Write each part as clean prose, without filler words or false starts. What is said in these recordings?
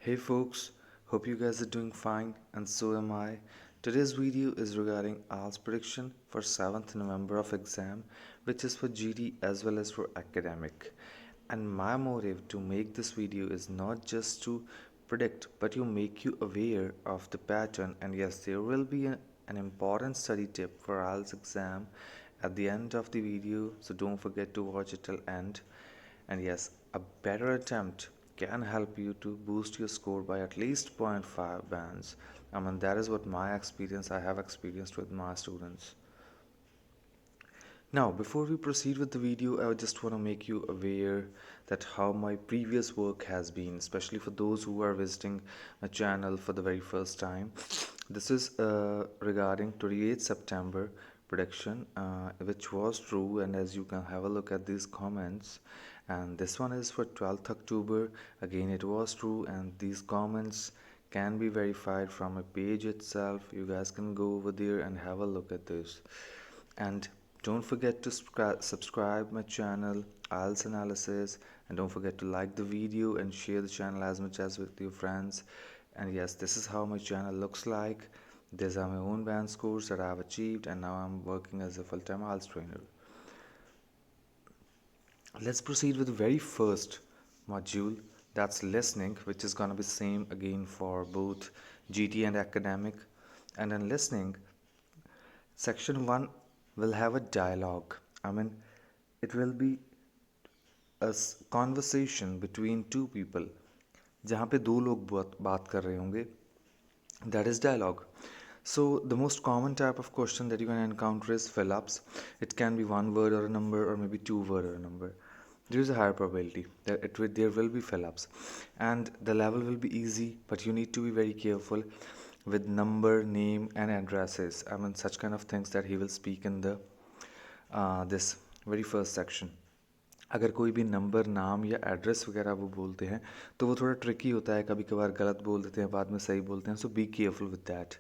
Hey folks, hope you guys are doing fine and so am I. Today's video is regarding Ielts prediction for 7th November of exam, which is for GD as well as for academic. And my motive to make this video is not just to predict but to make you aware of the pattern, and yes, there will be an important study tip for Ielts exam at the end of the video, so don't forget to watch it till end. And yes, a better attempt can help you to boost your score by at least zero point 0.5 bands. I mean, that is what I have experienced with my students. Now, before we proceed with the video, I just want to make you aware that how my previous work has been, especially for those who are visiting my channel for the very first time. This is regarding 28th September prediction, which was true, and as you can have a look at these comments, and this one is for 12th October. Again, it was true, and these comments can be verified from a page itself. You guys can go over there and have a look at this. And don't forget to subscribe my channel Ielts Analysis, and don't forget to like the video and share the channel as much as with your friends. And yes, this is how my channel looks like. These are my own band scores that I have achieved, and now I'm working as a full-time Ielts trainer. Let's proceed with the very first module, that's listening, which is going to be same again for both GT and academic. And in listening, section 1 will have a dialogue. I mean, it will be a conversation between two people जहाँ पे दो लोग बात कर रहे होंगे. That is dialogue. So the most common type of question that you can encounter is fill-ups. It can be one word or a number, or maybe two word or a number. There is a higher probability that there will be fill-ups, and the level will be easy, but you need to be very careful with number, name and addresses. I mean, such kind of things that he will speak in the this very first section. अगर कोई भी number, नाम या address वगैरह वो बोलते हैं तो वो थोड़ा ट्रिकी होता है, कभी कभार गलत बोल देते हैं, बाद में सही बोलते हैं, so be careful with that.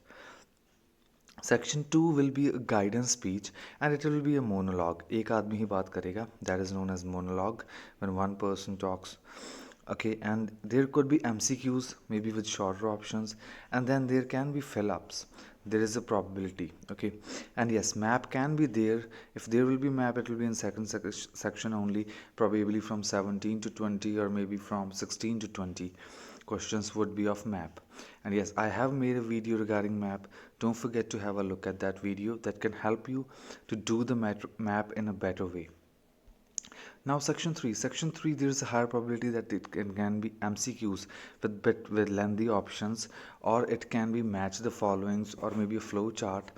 Section 2 will be a guidance speech, and it will be a monologue. एक आदमी ही बात करेगा, that is known as monologue, when one person talks. Okay, and there could be MCQs, maybe with shorter options, and then there can be fill-ups. There is a probability. Okay, and yes, map can be there. If there will be map, it will be in second section only, probably from 17 to 20, or maybe from 16 to 20 questions would be of map. And yes, I have made a video regarding map. Don't forget to have a look at that video. That can help you to do the map in a better way. Now section 3, there is a higher probability that it can be MCQs with lengthy options, or it can be match the followings, or maybe a flow chart,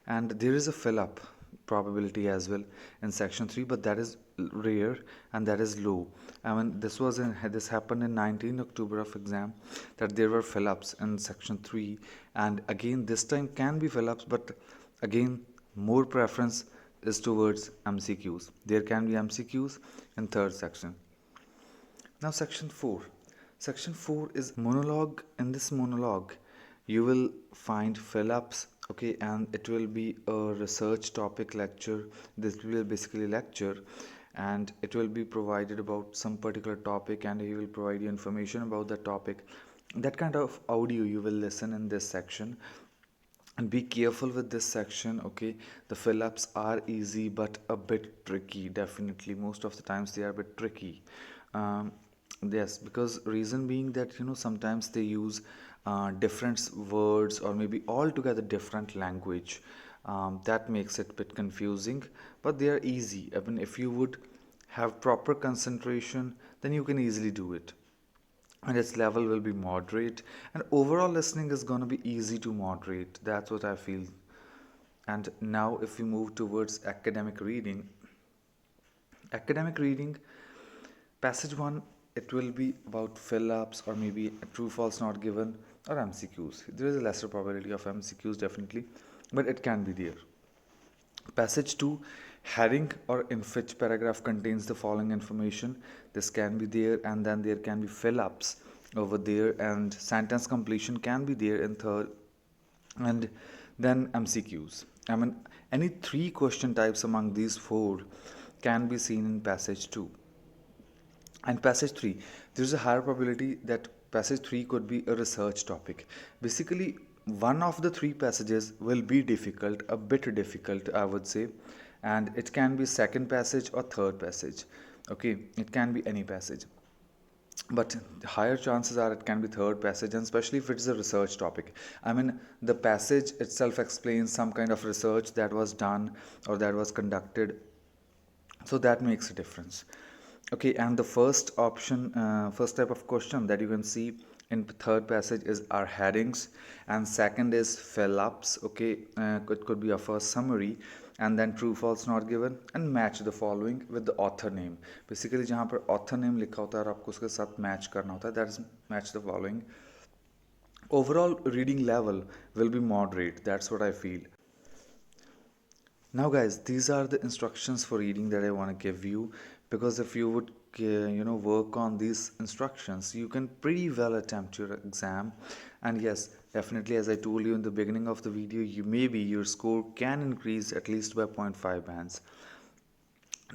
and there is a fill up probability as well in section 3, but that is rare and that is low. I mean, this happened in 19 October of exam, that there were fill-ups in section 3, and again this time can be fill-ups, but again more preference is towards MCQs. There can be MCQs in third section. Now section 4 is monologue. In this monologue you will find fill-ups. Okay, and it will be a research topic lecture. This will basically lecture, and it will be provided about some particular topic, and he will provide you information about that topic. That kind of audio you will listen in this section, and be careful with this section. Okay, the fill-ups are easy but a bit tricky. Definitely, most of the times they are a bit tricky. Yes, because reason being that sometimes they use different words, or maybe altogether different language. That makes it a bit confusing, but they are easy. I mean, if you would have proper concentration, then you can easily do it, and its level will be moderate, and overall listening is going to be easy to moderate. That's what I feel. And now if we move towards academic reading, passage 1, it will be about fill-ups, or maybe true false not given, or MCQs. There is a lesser probability of MCQs definitely, but it can be there. Passage 2, heading or in which paragraph contains the following information. This can be there, and then there can be fill-ups over there, and sentence completion can be there in third, and then MCQs. I mean, any 3 question types among these 4 can be seen in passage 2. And passage 3, there's a higher probability that passage 3 could be a research topic. Basically, one of the three passages will be difficult, a bit difficult, I would say, and it can be second passage or third passage. Okay, it can be any passage, but the higher chances are it can be third passage, and especially if it's a research topic. I mean, the passage itself explains some kind of research that was done or that was conducted, so that makes a difference. Okay, and the first option, first type of question that you can see in third passage is our headings, and second is fill ups. Okay, it could be a first summary, and then true false not given, and match the following with the author name. Basically जहाँ पर author name लिखा होता है और आपको उसके साथ match करना होता है, that is match the following. Overall reading level will be moderate, that's what I feel. Now, guys, these are the instructions for reading that I want to give you, because if you would, work on these instructions, you can pretty well attempt your exam. And yes, definitely, as I told you in the beginning of the video, you maybe your score can increase at least by zero point 0.5 bands.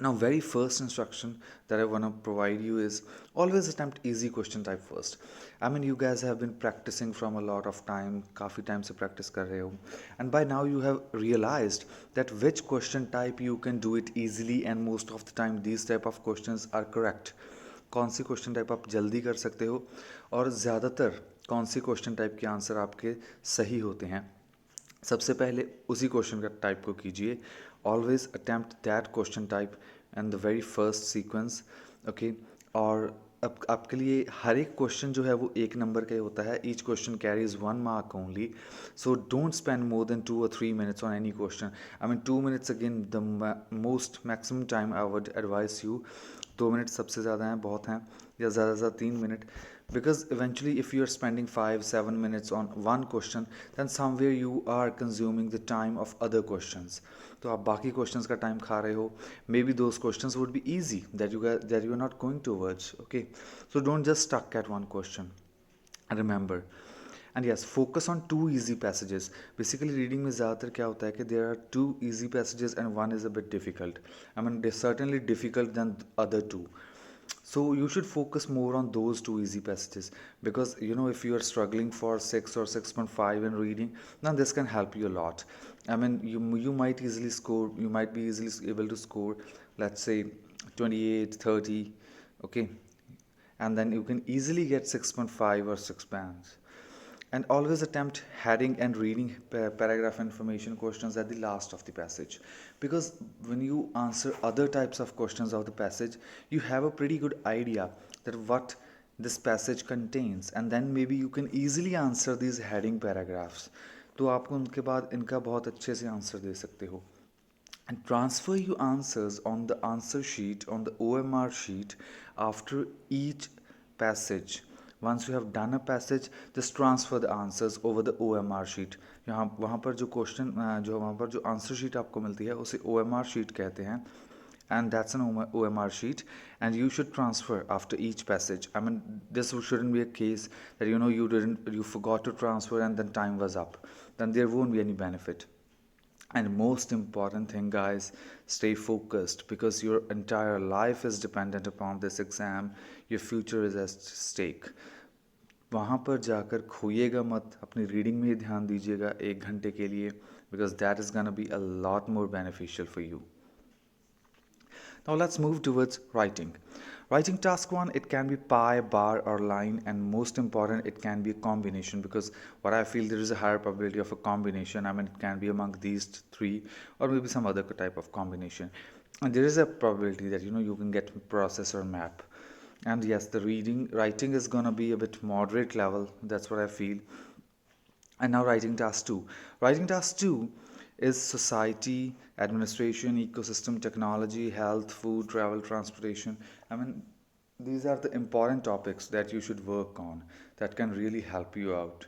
Now, very first instruction that I want to provide you is always attempt easy question type first. I mean, you guys have been practicing from a lot of time, काफ़ी time से practice कर रहे हो, and by now you have realized that which question type you can do it easily, and most of the time these type of questions are correct. कौन सी question type आप जल्दी कर सकते हो, और ज़्यादातर कौन सी क्वेश्चन टाइप के आंसर आपके सही होते हैं, सबसे पहले उसी क्वेश्चन का टाइप को कीजिए. Always attempt that question type and the very first sequence. Okay, और अब आपके लिए हर एक क्वेश्चन जो है वो एक नंबर का ही होता है. Each question carries 1 mark only, so don't spend more than 2 or 3 minutes on any question. I mean 2 minutes again the most maximum time I would advise you. 2 minute सबसे ज़्यादा हैं, बहुत हैं, या ज़्यादा से ज़्यादा 3 minute. Because eventually if you are spending 5-7 minutes on one question, then somewhere you are consuming the time of other questions. तो आप बाकी questions का time खा रहे हो. Maybe those questions would be easy that you are not going towards. Okay, so don't just stuck at one question. Remember, and yes, focus on two easy passages. Basically reading में ज़्यादातर क्या होता है कि there are two easy passages and one is a bit difficult. I mean, they're certainly difficult than the other two. So you should focus more on those two easy passages, because if you are struggling for 6 or 6.5 in reading, then this can help you a lot. I mean, you might easily score, you might be easily able to score, let's say 28, 30. Okay, and then you can easily get 6.5 or 6 bands. And always attempt heading and reading paragraph information questions at the last of the passage, because when you answer other types of questions of the passage, you have a pretty good idea that what this passage contains, and then maybe you can easily answer these heading paragraphs. तो आपको उनके बाद इनका बहुत अच्छे से answer दे सकते हो. And transfer your answers on the answer sheet, on the OMR sheet, after each passage. Once you have done a passage, just transfer the answers over the OMR sheet. यहाँ वहाँ पर जो क्वेश्चन जो वहाँ पर जो आंसर शीट आपको मिलती है उसे OMR sheet कहते हैं, and that's an OMR sheet, and you should transfer after each passage. I mean, this shouldn't be a case that you forgot to transfer and then time was up. Then there won't be any benefit. And most important thing, guys, stay focused, because your entire life is dependent upon this exam. Your future is at stake. वहाँ पर जाकर खोइएगा मत, अपनी reading में ही ध्यान दीजिएगा 1 घंटे के लिए, because that is gonna be a lot more beneficial for you. Now let's move towards writing. Writing task 1, it can be pie, bar or line, and most important, it can be a combination, because what I feel, there is a higher probability of a combination. I mean, it can be among these three or maybe some other type of combination. And there is a probability that you can get process or map. And yes, the writing is gonna be a bit moderate level. That's what I feel. And now writing task 2. Writing task 2 is society, administration, ecosystem, technology, health, food, travel, transportation. I mean, these are the important topics that you should work on that can really help you out.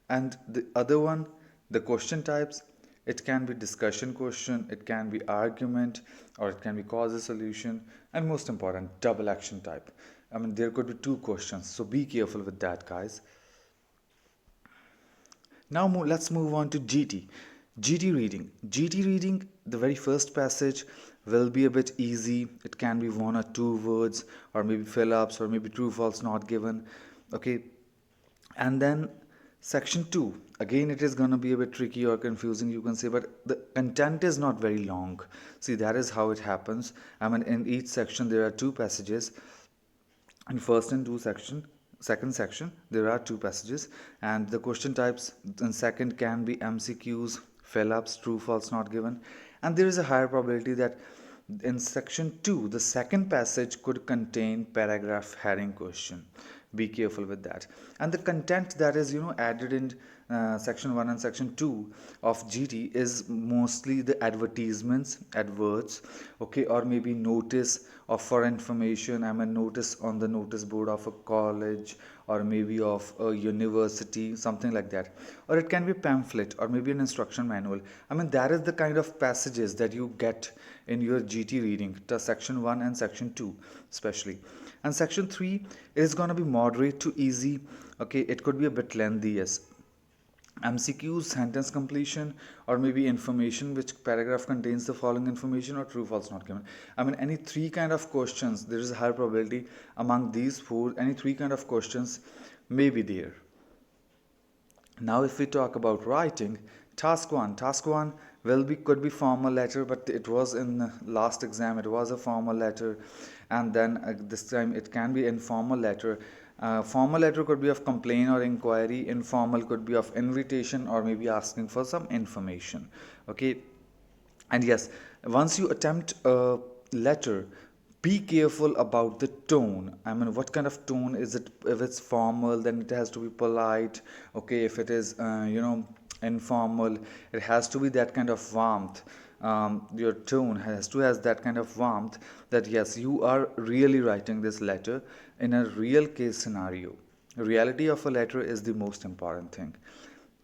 And the other one, the question types, it can be discussion question, it can be argument, or it can be cause a solution, and most important, double action type. I mean, there could be 2 questions, so be careful with that, guys. Now let's move on to GT. GT reading. GT reading, the very first passage will be a bit easy. It can be one or two words, or maybe fill ups, or maybe true false not given. Okay, and then section 2, again it is going to be a bit tricky or confusing, you can say, but the content is not very long. See, that is how it happens. I mean, in each section there are two passages. In first and two section second section there are two passages, and the question types in second can be MCQs, fill ups, true false not given. And there is a higher probability that in section 2 the second passage could contain paragraph heading question. Be careful with that. And the content that is added in section 1 and section 2 of GT is mostly the advertisements, adverts, okay, or maybe notice of for information. I mean, notice on the notice board of a college, or maybe of a university, something like that. Or it can be pamphlet, or maybe an instruction manual. I mean, that is the kind of passages that you get in your GT reading, the section 1 and section 2 especially. And section 3 is going to be moderate to easy. Okay, it could be a bit lengthy, yes. MCQs, sentence completion, or maybe information which paragraph contains the following information, or true false not given. I mean, any three kind of questions, there is a high probability among these four, any three kind of questions may be there. Now if we talk about writing, task 1 will be, could be formal letter, but it was in the last exam it was a formal letter. And then this time it can be informal letter. Formal letter could be of complaint or inquiry, informal could be of invitation, or maybe asking for some information. Okay, and yes, once you attempt a letter, be careful about the tone. I mean, what kind of tone is it? If it's formal, then it has to be polite. Okay, if it is informal, it has to be that kind of warmth. Your tone has to has that kind of warmth, that yes, you are really writing this letter in a real case scenario. Reality of a letter is the most important thing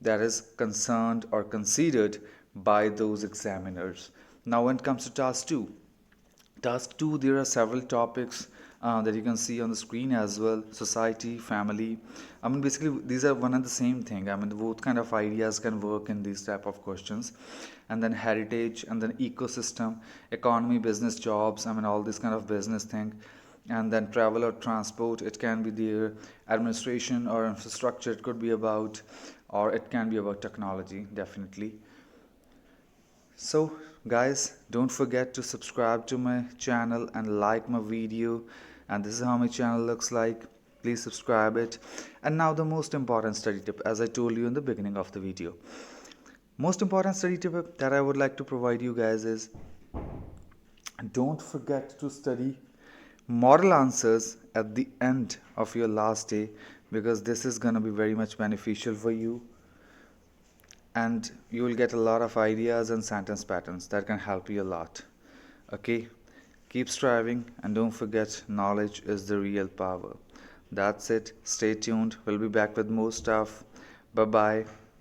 that is concerned or considered by those examiners. Now when it comes to task 2, there are several topics that you can see on the screen as well. Society, family, I mean, basically these are one and the same thing. I mean, both kind of ideas can work in these type of questions. And then heritage, and then ecosystem, economy, business, jobs, I mean, all this kind of business thing. And then travel or transport, it can be their administration or infrastructure, it could be about, or it can be about technology, definitely. So guys, don't forget to subscribe to my channel and like my video. And this is how my channel looks like. Please subscribe it. And now the most important study tip, as I told you in the beginning of the video. Most important study tip that I would like to provide you guys is, don't forget to study model answers at the end of your last day, because this is going to be very much beneficial for you, and you will get a lot of ideas and sentence patterns that can help you a lot. Okay, keep striving, and don't forget, knowledge is the real power. That's it. Stay tuned. We'll be back with more stuff. Bye bye.